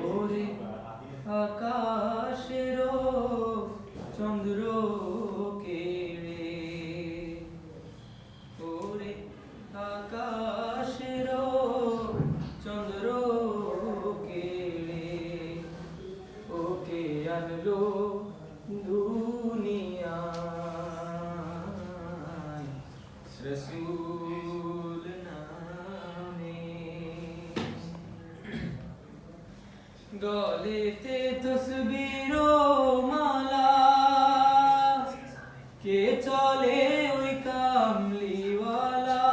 ওরে আকাশেরও চন্দ্র কেড়ে, ওরে আকাশেরও চন্দ্র কেড়ে, ওকে আনলো দুনিয়ায় রসূল নামে। গলেতে তসবির মালা, কে চলে ওই কামলিওয়ালা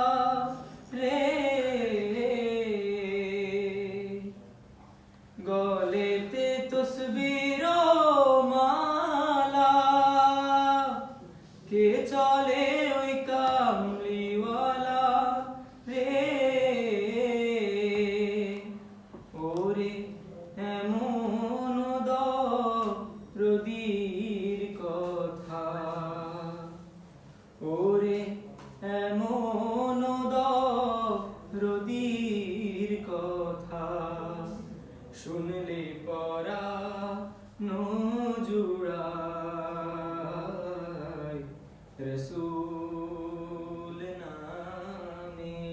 রে। গলেতে তসবির মালা, কে চলে ওই কামলিওয়ালা রে। ওরে এমন দরদীর কথা, ওরে এমন দরদীর কথা, শুনলে পরাণ জুড়ায় রসূল নামে।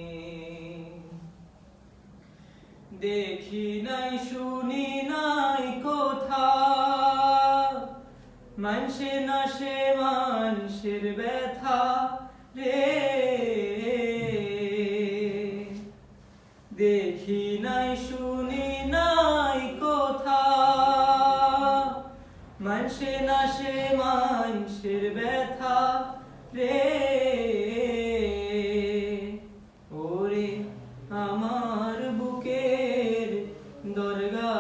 দেখি নাই শুনি নাই কোথা, মানুষে না সে মানুষের ব্যথা রে। দেখি নাই শুনি নাই কোথা, মানুষে না সে মানুষের ব্যথা রে। ওরে আমার বুকের দরগা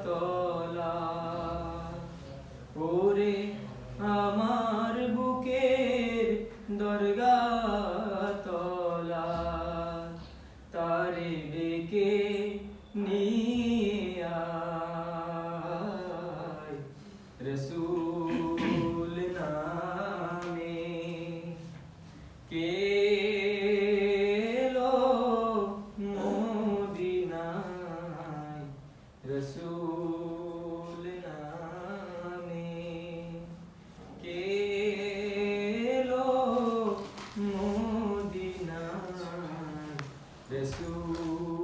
তলা, ওরে আমার বুকের দরগা তলা, তারে ডেকে নিয়ে আয় রসূল নামে। কে এলো মদিনায় রসূল নামে। কে এলো মদিনায় রসূল